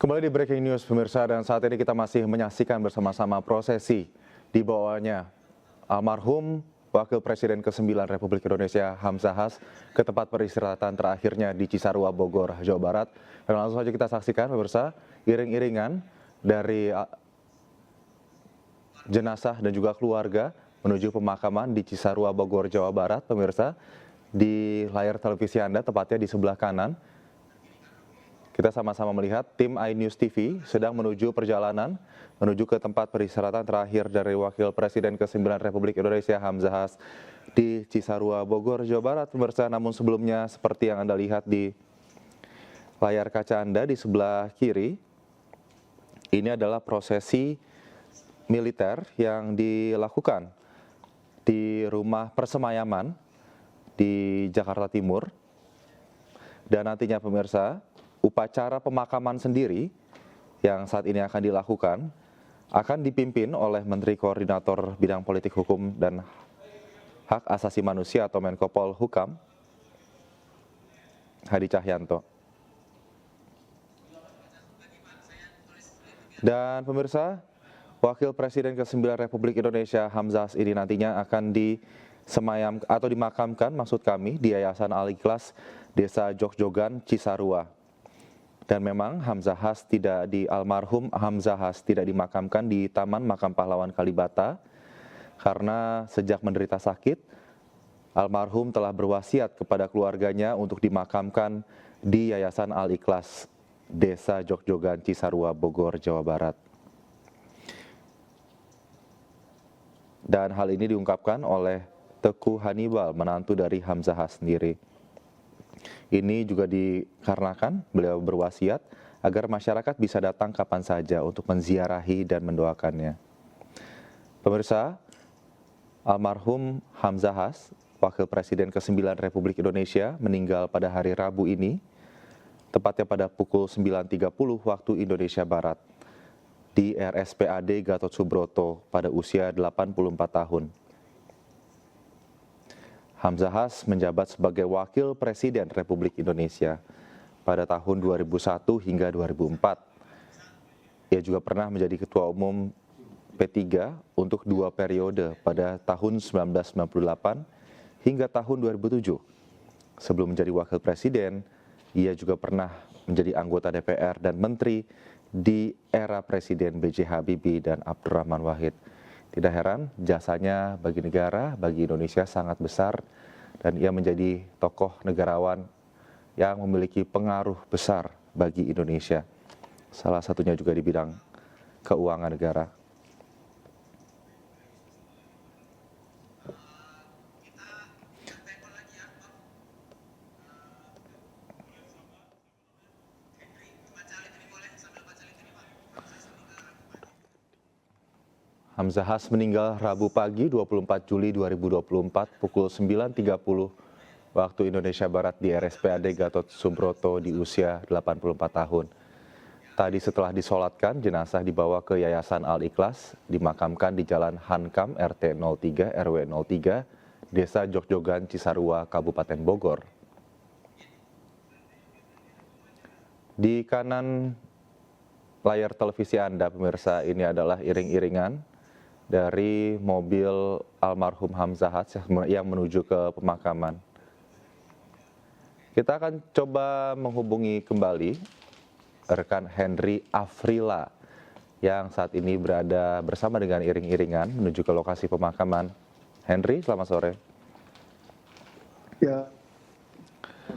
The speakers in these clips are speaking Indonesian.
Kembali di Breaking News pemirsa, dan saat ini kita masih menyaksikan bersama-sama prosesi dibawanya almarhum Wakil Presiden ke-9 Republik Indonesia Hamzahas ke tempat peristirahatan terakhirnya di Cisarua, Bogor, Jawa Barat. Dan langsung saja kita saksikan pemirsa, iring-iringan dari jenazah dan juga keluarga menuju pemakaman di Cisarua, Bogor, Jawa Barat. Pemirsa, di layar televisi Anda tepatnya di sebelah kanan, kita sama-sama melihat tim iNews TV sedang menuju perjalanan menuju ke tempat peristirahatan terakhir dari Wakil Presiden ke-9 Republik Indonesia Hamzahas di Cisarua, Bogor, Jawa Barat. Pemirsa, namun sebelumnya seperti yang Anda lihat di layar kaca Anda di sebelah kiri, ini adalah prosesi militer yang dilakukan di rumah persemayaman di Jakarta Timur. Dan nantinya pemirsa, upacara pemakaman sendiri yang saat ini akan dilakukan akan dipimpin oleh Menteri Koordinator Bidang Politik Hukum dan Hak Asasi Manusia atau Menko Polhukam, Hadi Cahyanto. Dan pemirsa, Wakil Presiden ke-9 Republik Indonesia Hamzahas ini nantinya akan dimakamkan maksud kami di Yayasan Al-Ikhlas Desa Jogjogan, Cisarua. Dan memang almarhum Hamzahas tidak dimakamkan di Taman Makam Pahlawan Kalibata karena sejak menderita sakit, almarhum telah berwasiat kepada keluarganya untuk dimakamkan di Yayasan Al-Ikhlas Desa Jogjogan, Cisarua, Bogor, Jawa Barat. Dan hal ini diungkapkan oleh Teguh Hannibal, menantu dari Hamzahas sendiri. Ini juga dikarenakan beliau berwasiat agar masyarakat bisa datang kapan saja untuk menziarahi dan mendoakannya. Pemirsa, almarhum Hamzahas, Wakil Presiden ke-9 Republik Indonesia, meninggal pada hari Rabu ini, tepatnya pada pukul 9.30 waktu Indonesia Barat, di RSPAD Gatot Subroto pada usia 84 tahun. Hamzahas menjabat sebagai Wakil Presiden Republik Indonesia pada tahun 2001 hingga 2004. Ia juga pernah menjadi Ketua Umum P3 untuk 2 periode pada tahun 1998 hingga tahun 2007. Sebelum menjadi Wakil Presiden, ia juga pernah menjadi anggota DPR dan Menteri di era Presiden B.J. Habibie dan Abdurrahman Wahid. Tidak heran, jasanya bagi negara, bagi Indonesia sangat besar, dan ia menjadi tokoh negarawan yang memiliki pengaruh besar bagi Indonesia. Salah satunya juga di bidang keuangan negara. Hamzahas meninggal Rabu pagi 24 Juli 2024 pukul 9.30 waktu Indonesia Barat di RSPAD Gatot Subroto di usia 84 tahun. Tadi setelah disolatkan, jenazah dibawa ke Yayasan Al-Ikhlas, dimakamkan di Jalan Hankam RT 03 RW 03, Desa Jogjogan, Cisarua, Kabupaten Bogor. Di kanan layar televisi Anda, pemirsa, ini adalah iring-iringan dari mobil almarhum Hamzahas yang menuju ke pemakaman. Kita akan coba menghubungi kembali rekan Henry Afrila yang saat ini berada bersama dengan iring-iringan menuju ke lokasi pemakaman. Henry, selamat sore. Ya,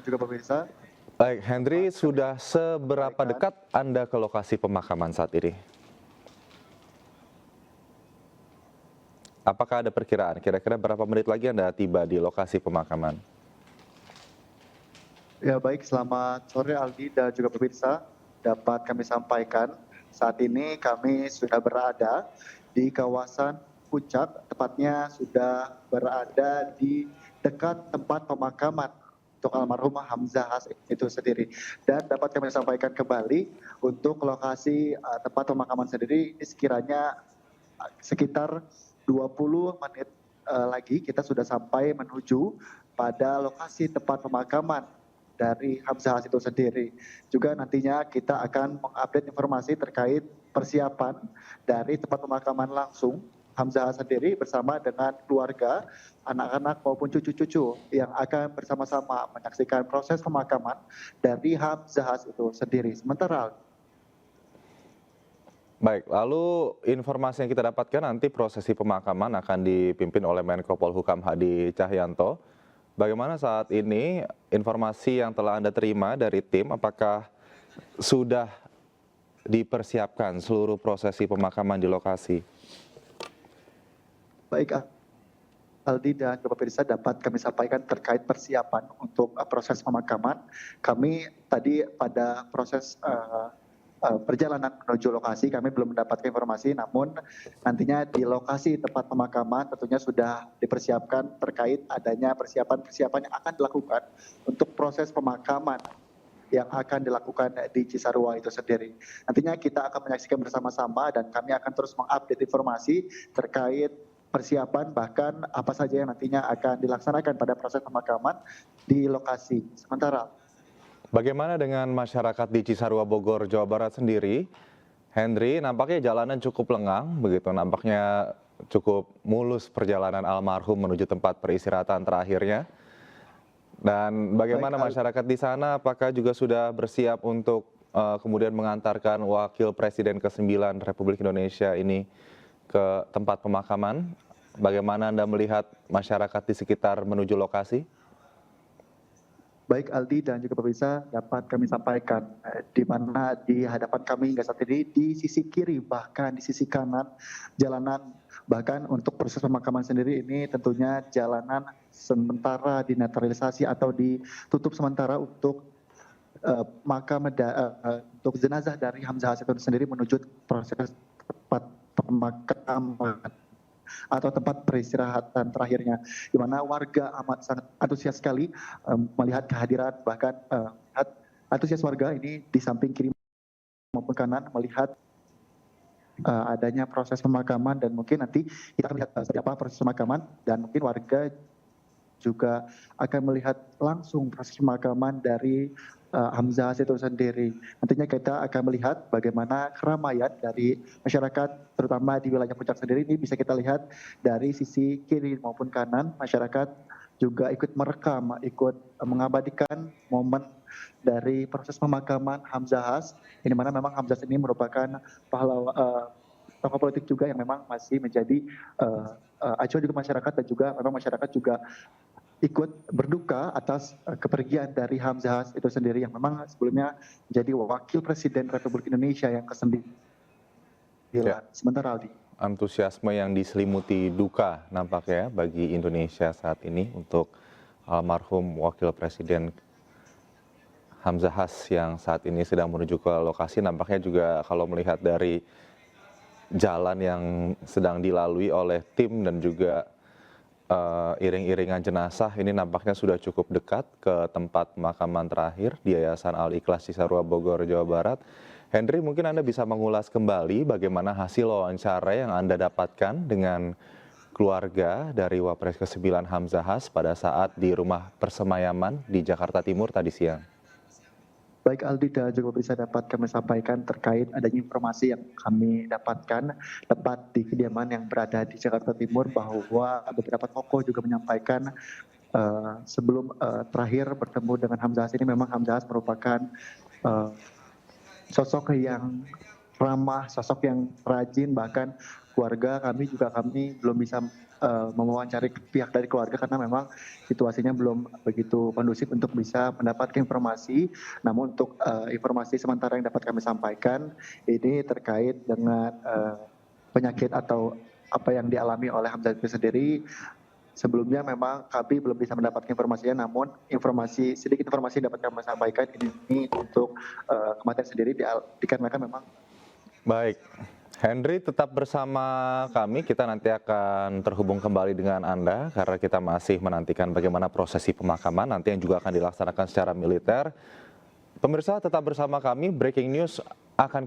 juga pemirsa. Baik, Henry, sudah seberapa dekat Anda ke lokasi pemakaman saat ini? Apakah ada perkiraan kira-kira berapa menit lagi Anda tiba di lokasi pemakaman? Ya baik, selamat sore Aldi dan juga pemirsa. Dapat kami sampaikan, saat ini kami sudah berada di kawasan Puncak, tepatnya sudah berada di dekat tempat pemakaman untuk almarhum Hamzahas itu sendiri. Dan dapat kami sampaikan kembali untuk lokasi tempat pemakaman sendiri ini sekiranya sekitar 20 menit lagi kita sudah sampai menuju pada lokasi tempat pemakaman dari Hamzahas itu sendiri. Juga nantinya kita akan mengupdate informasi terkait persiapan dari tempat pemakaman langsung Hamzahas sendiri bersama dengan keluarga, anak-anak maupun cucu-cucu yang akan bersama-sama menyaksikan proses pemakaman dari Hamzahas itu sendiri. Sementara Baik, lalu informasi yang kita dapatkan nanti prosesi pemakaman akan dipimpin oleh Menko Polhukam Hadi Cahyanto. Bagaimana saat ini informasi yang telah Anda terima dari tim, apakah sudah dipersiapkan seluruh prosesi pemakaman di lokasi? baik Aldi dan juga pemirsa dapat kami sampaikan terkait persiapan untuk proses pemakaman. Kami tadi pada proses perjalanan menuju lokasi kami belum mendapatkan informasi, namun nantinya di lokasi tempat pemakaman tentunya sudah dipersiapkan terkait adanya persiapan-persiapan yang akan dilakukan untuk proses pemakaman yang akan dilakukan di Cisarua itu sendiri. Nantinya kita akan menyaksikan bersama-sama dan kami akan terus mengupdate informasi terkait persiapan bahkan apa saja yang nantinya akan dilaksanakan pada proses pemakaman di lokasi. Sementara Bagaimana dengan masyarakat di Cisarua Bogor, Jawa Barat sendiri? Henry, nampaknya jalanan cukup lengang, begitu nampaknya cukup mulus perjalanan almarhum menuju tempat peristirahatan terakhirnya. Dan bagaimana masyarakat di sana, apakah juga sudah bersiap untuk kemudian mengantarkan Wakil Presiden ke-9 Republik Indonesia ini ke tempat pemakaman? Bagaimana Anda melihat masyarakat di sekitar menuju lokasi? baik Aldi dan juga pemirsa dapat kami sampaikan di mana di hadapan kami hingga saat ini di sisi kiri bahkan di sisi kanan jalanan bahkan untuk proses pemakaman sendiri ini tentunya jalanan sementara dinaturalisasi atau ditutup sementara untuk untuk jenazah dari Hamzahas itu sendiri menuju proses tempat pemakaman atau tempat peristirahatan terakhirnya, di mana warga amat sangat antusias sekali melihat kehadiran bahkan antusias warga ini di samping kiri maupun kanan melihat adanya proses pemakaman dan mungkin nanti kita akan lihat seperti apa proses pemakaman dan mungkin warga juga akan melihat langsung proses pemakaman dari Hamzahas itu sendiri. Nantinya kita akan melihat bagaimana keramaian dari masyarakat terutama di wilayah Puncak sendiri ini bisa kita lihat dari sisi kiri maupun kanan masyarakat juga ikut merekam, ikut mengabadikan momen dari proses pemakaman Hamzahas. Ini mana memang Hamzahas ini merupakan pahlawan tokoh politik juga yang memang masih menjadi acuan juga masyarakat dan juga memang masyarakat juga ikut berduka atas kepergian dari Hamzahas itu sendiri yang memang sebelumnya menjadi Wakil Presiden Republik Indonesia yang ke-9. Sementara Aldi. Antusiasme yang diselimuti duka nampaknya bagi Indonesia saat ini untuk almarhum Wakil Presiden Hamzahas yang saat ini sedang menuju ke lokasi. Nampaknya juga kalau melihat dari jalan yang sedang dilalui oleh tim dan juga iring-iringan jenazah ini nampaknya sudah cukup dekat ke tempat pemakaman terakhir di Yayasan Al-Ikhlas Cisarua Bogor, Jawa Barat. Henry, mungkin Anda bisa mengulas kembali bagaimana hasil wawancara yang Anda dapatkan dengan keluarga dari Wapres ke-9 Hamzahas pada saat di rumah persemayaman di Jakarta Timur tadi siang. Baik Aldi dan juga bisa dapat kami sampaikan terkait adanya informasi yang kami dapatkan tepat di kediaman yang berada di Jakarta Timur bahwa beberapa tokoh juga menyampaikan sebelum terakhir bertemu dengan Hamzahas ini memang Hamzahas merupakan sosok yang ramah, sosok yang rajin, bahkan keluarga kami belum bisa mewawancari pihak dari keluarga karena memang situasinya belum begitu kondusif untuk bisa mendapatkan informasi. Namun untuk informasi sementara yang dapat kami sampaikan ini terkait dengan penyakit atau apa yang dialami oleh Hamzahas itu sendiri. Sebelumnya memang kami belum bisa mendapatkan informasinya, namun sedikit informasi dapat kami sampaikan ini untuk kematian sendiri dikarenakan memang. Baik, Henry tetap bersama kami, kita nanti akan terhubung kembali dengan Anda karena kita masih menantikan bagaimana prosesi pemakaman nanti yang juga akan dilaksanakan secara militer. Pemirsa tetap bersama kami, breaking news akan